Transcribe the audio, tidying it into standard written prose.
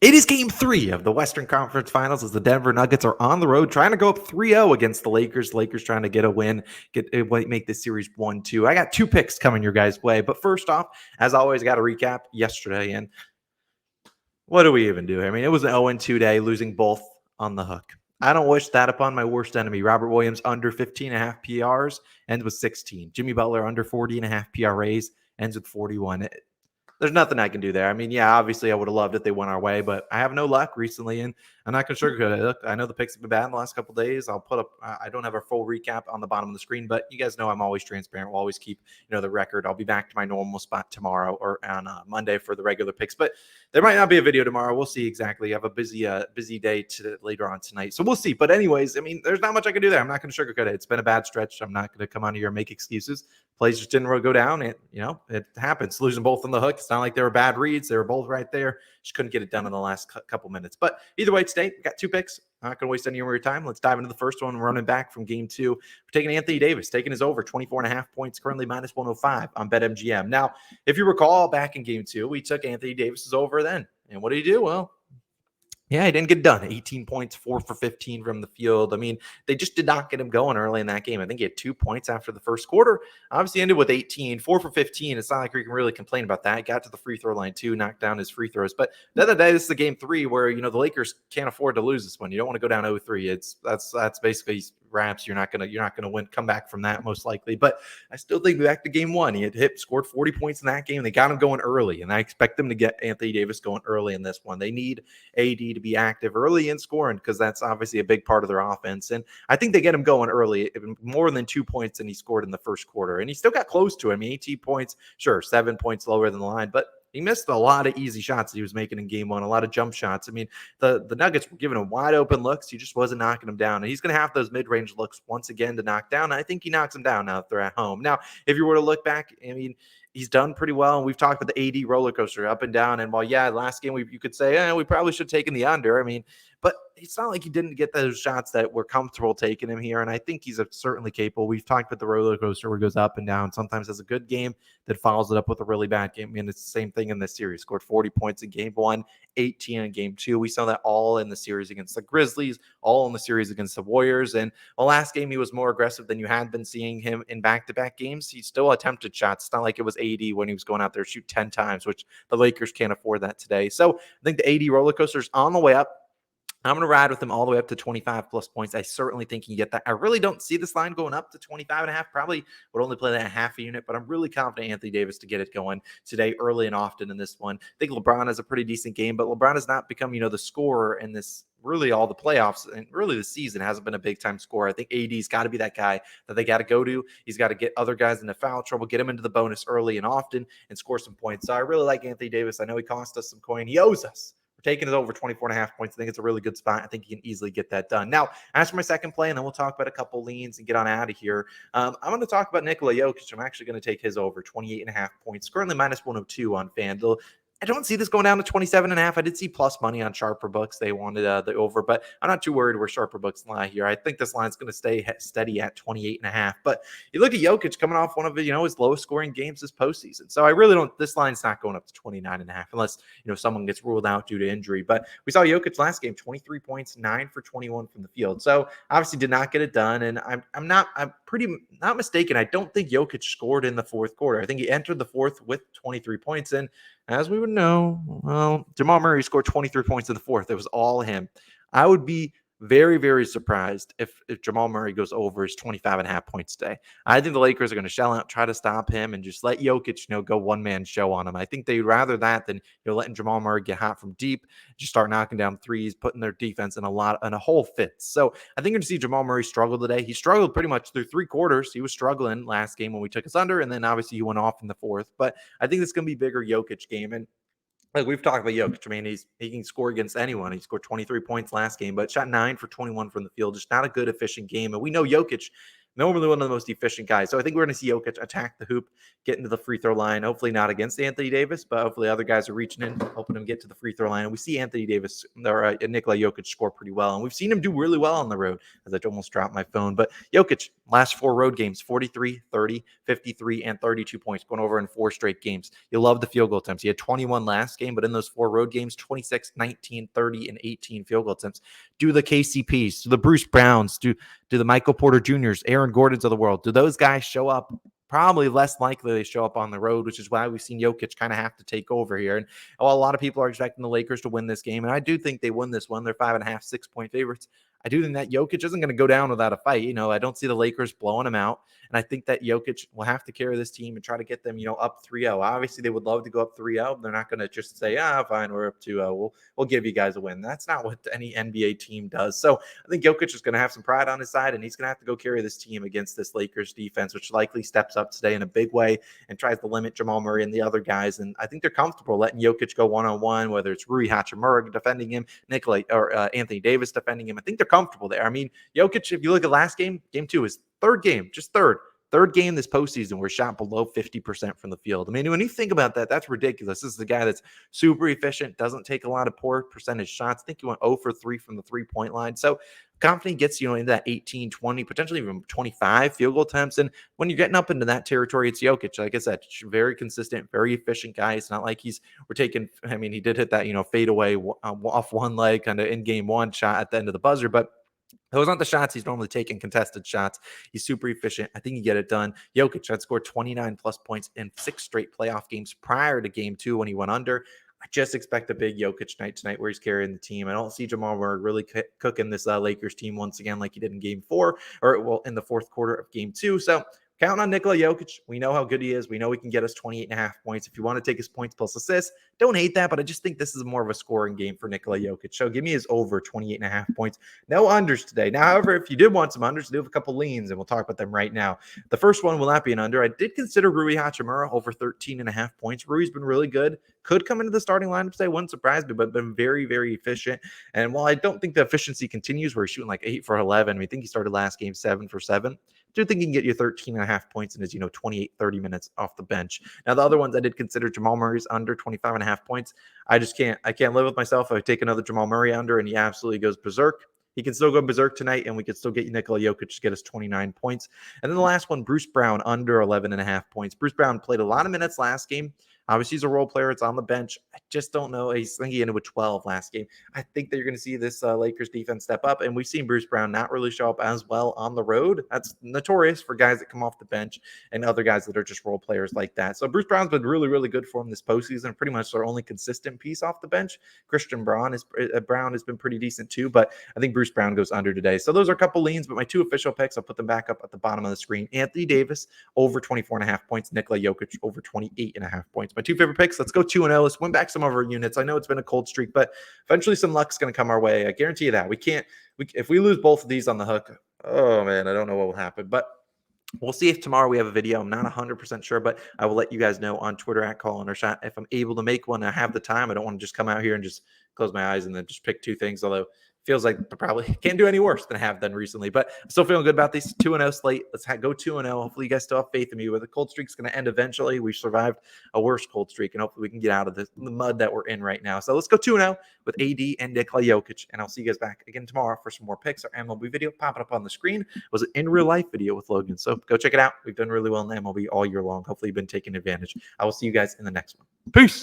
It is game 3 of the Western Conference Finals as the Denver Nuggets are on the road trying to go up 3-0 against the Lakers. Lakers trying to get a win, make this series 1-2. I got 2 picks coming your guys' way. But first off, as always, got to recap yesterday. And what do we even do? I mean, it was an 0-2 day, losing both on the hook. I don't wish that upon my worst enemy. Robert Williams under 15.5 PRs, ends with 16. Jimmy Butler under 40.5 PRAs, ends with 41. There's nothing I can do there. I mean, yeah, obviously I would have loved it they went our way, but I have no luck recently, and I'm not going to sugarcoat it. Look, I know the picks have been bad in the last couple of days. I'll put up. I don't have a full recap on the bottom of the screen, but you guys know I'm always transparent. We'll always keep the record. I'll be back to my normal spot tomorrow or on Monday for the regular picks, but there might not be a video tomorrow. We'll see exactly. I have a busy day later on tonight, so we'll see. But anyways, I mean, there's not much I can do there. I'm not going to sugarcoat it. It's been a bad stretch. I'm not going to come on here and make excuses. Plays just didn't really go down. It happens. Losing both on the hook. It's not like they were bad reads. They were both right there. Just couldn't get it done in the last couple minutes. But either way, today we got 2 picks. I'm not going to waste any more of your time. Let's dive into the first one. Running back from game 2. We're taking Anthony Davis, taking his over 24.5 points, currently minus 105 on BetMGM. Now, if you recall back in game 2, we took Anthony Davis's over then. And what did he do? Well, yeah, he didn't get done. 18 points, 4 for 15 from the field. I mean, they just did not get him going early in that game. I think he had 2 points after the first quarter. Obviously ended with 18, 4 for 15. It's not like we can really complain about that. Got to the free throw line too, knocked down his free throws. But the other day, this is the game 3 where, the Lakers can't afford to lose this one. You don't want to go down 0-3. That's basically wraps. You're not gonna win, come back from that most likely. But I still think back to game 1, he had scored 40 points in that game. They got him going early, and I expect them to get Anthony Davis going early in this one. They need AD to be active early in scoring because that's obviously a big part of their offense. And I think they get him going early, more than 2 points than he scored in the first quarter. And he still got close to it. I mean, 18 points, sure, 7 points lower than the line, but he missed a lot of easy shots that he was making in game 1, a lot of jump shots. I mean, the Nuggets were giving him wide open looks. He just wasn't knocking them down. And he's going to have those mid-range looks once again to knock down. And I think he knocks them down now that they're at home. Now, if you were to look back, I mean, he's done pretty well. And we've talked about the AD roller coaster up and down. And while, yeah, last game you could say, we probably should have taken the under. I mean, but it's not like he didn't get those shots that were comfortable taking him here. And I think he's certainly capable. We've talked about the roller coaster where it goes up and down. Sometimes has a good game that follows it up with a really bad game. And it's the same thing in this series. Scored 40 points in game 1, 18 in game 2. We saw that all in the series against the Grizzlies, all in the series against the Warriors. And the last game, he was more aggressive than you had been seeing him in back-to-back games. He still attempted shots. It's not like it was AD when he was going out there to shoot 10 times, which the Lakers can't afford that today. So I think the AD roller coaster is on the way up. I'm going to ride with him all the way up to 25 plus points. I certainly think he can get that. I really don't see this line going up to 25.5. Probably would only play that half a unit, but I'm really confident Anthony Davis to get it going today early and often in this one. I think LeBron has a pretty decent game, but LeBron has not become, the scorer in this really all the playoffs and really the season hasn't been a big time scorer. I think AD's got to be that guy that they got to go to. He's got to get other guys into foul trouble, get him into the bonus early and often and score some points. So I really like Anthony Davis. I know he cost us some coin. He owes us. Taking it over 24.5 points. I think it's a really good spot. I think he can easily get that done. Now, as for my second play, and then we'll talk about a couple leans and get on out of here. I'm going to talk about Nikola Jokic. I'm actually going to take his over 28.5 points, currently minus 102 on FanDuel. I don't see this going down to 27.5. I did see plus money on Sharper Books. They wanted the over, but I'm not too worried where Sharper Books lie here. I think this line's going to stay steady at 28.5. But you look at Jokic coming off one of his lowest scoring games this postseason. So I really don't. This line's not going up to 29.5 unless someone gets ruled out due to injury. But we saw Jokic last game, 23 points, 9 for 21 from the field. So obviously did not get it done. And I'm pretty not mistaken. I don't think Jokic scored in the fourth quarter. I think he entered the fourth with 23 points. And as we would know, well, Jamal Murray scored 23 points in the fourth. It was all him. I would be very, very surprised if Jamal Murray goes over his 25.5 points today. I think the Lakers are going to shell out, try to stop him, and just let Jokic, go one-man show on him. I think they'd rather that than letting Jamal Murray get hot from deep, just start knocking down threes, putting their defense in a whole fits. So I think you're going to see Jamal Murray struggle today. He struggled pretty much through 3 quarters. He was struggling last game when we took us under, and then obviously he went off in the fourth. But I think it's going to be a bigger Jokic game. And like we've talked about Jokic. I mean, he can score against anyone. He scored 23 points last game, but shot 9 for 21 from the field. Just not a good, efficient game. And we know Jokic normally one of the most efficient guys. So I think we're going to see Jokic attack the hoop, get into the free throw line. Hopefully not against Anthony Davis, but hopefully other guys are reaching in, helping him get to the free throw line. And we see Anthony Davis or Nikola Jokic score pretty well. And we've seen him do really well on the road, as I almost dropped my phone. But Jokic, last 4 road games, 43, 30, 53, and 32 points, going over in 4 straight games. You love the field goal attempts. He had 21 last game, but in those 4 road games, 26, 19, 30, and 18 field goal attempts. Do the KCPs, do the Bruce Browns, do the Michael Porter Jr.'s, Aaron Gordons of the world, do those guys show up? Probably less likely they show up on the road, which is why we've seen Jokic kind of have to take over here. And a lot of people are expecting the Lakers to win this game, and I do think they win this one. They're 5.5, 6-point favorites. I do think that Jokic isn't going to go down without a fight. I don't see the Lakers blowing him out. And I think that Jokic will have to carry this team and try to get them, up 3-0. Obviously, they would love to go up 3-0. They're not going to just say, fine, we're up 2-0. We'll give you guys a win. That's not what any NBA team does. So I think Jokic is going to have some pride on his side, and he's going to have to go carry this team against this Lakers defense, which likely steps up today in a big way and tries to limit Jamal Murray and the other guys. And I think they're comfortable letting Jokic go one-on-one, whether it's Rui Hachimura defending him, Anthony Davis defending him. I think they're comfortable there. I mean, Jokic, if you look at last game 2, his third game, just third game this postseason where shot below 50% from the field. I mean, when you think about that, that's ridiculous. This is a guy that's super efficient, doesn't take a lot of poor percentage shots. I think he went 0 for 3 from the 3-point line. So confidently gets into that 18, 20, potentially even 25 field goal attempts. And when you're getting up into that territory, it's Jokic. Like I said, very consistent, very efficient guy. It's not like he did hit that, fade away off one leg kind of in game 1 shot at the end of the buzzer, but those aren't the shots he's normally taking, contested shots. He's super efficient. I think he get it done. Jokic had scored 29 plus points in 6 straight playoff games prior to game 2 when he went under. I just expect a big Jokic night tonight where he's carrying the team. I don't see Jamal Murray really cooking this Lakers team once again like he did in game 4 or in the fourth quarter of game 2. So count on Nikola Jokic. We know how good he is. We know he can get us 28.5 points. If you want to take his points plus assists, don't hate that, but I just think this is more of a scoring game for Nikola Jokic. So give me his over 28.5 points. No unders today. Now, however, if you did want some unders, I do have a couple leans, and we'll talk about them right now. The first one will not be an under. I did consider Rui Hachimura over 13.5 points. Rui's been really good. Could come into the starting lineup today. Wouldn't surprise me, but been very, very efficient. And while I don't think the efficiency continues where he's shooting like 8 for 11, I think he started last game 7 for 7. I do think he can get you 13.5 points in his, 28, 30 minutes off the bench. Now, the other ones I did consider Jamal Murray's under 25.5 points. I can't live with myself if I take another Jamal Murray under and he absolutely goes berserk. He can still go berserk tonight, and we could still get Nikola Jokic to get us 29 points. And then the last one, Bruce Brown, under 11.5 points. Bruce Brown played a lot of minutes last game. Obviously, he's a role player. It's on the bench. I just don't know. I think he ended with 12 last game. I think that you're going to see this Lakers defense step up, and we've seen Bruce Brown not really show up as well on the road. That's notorious for guys that come off the bench and other guys that are just role players like that. So Bruce Brown's been really, really good for him this postseason. Pretty much their only consistent piece off the bench. Christian Brown has been pretty decent too, but I think Bruce Brown goes under today. So those are a couple leans, but my 2 official picks, I'll put them back up at the bottom of the screen. Anthony Davis over 24.5 points. Nikola Jokic over 28.5 points. My 2 favorite picks. Let's go 2-0. Let's win back some of our units. I know it's been a cold streak, but eventually some luck's going to come our way. I guarantee you that. If we lose both of these on the hook, oh man, I don't know what will happen, but we'll see if tomorrow we have a video. I'm not 100% sure, but I will let you guys know on Twitter at CallinOurShot if I'm able to make one. I have the time. I don't want to just come out here and just close my eyes and then just pick 2 things, although feels like I probably can't do any worse than I have done recently, but I'm still feeling good about these 2-0 slate. Let's go 2-0. Hopefully you guys still have faith in me where the cold streak's going to end eventually. We survived a worse cold streak, and hopefully we can get out of the mud that we're in right now. So let's go 2-0 with AD and Nikola Jokic, and I'll see you guys back again tomorrow for some more picks. Our MLB video popping up on the screen was an in real life video with Logan. So go check it out. We've done really well in the MLB all year long. Hopefully you've been taking advantage. I will see you guys in the next one. Peace.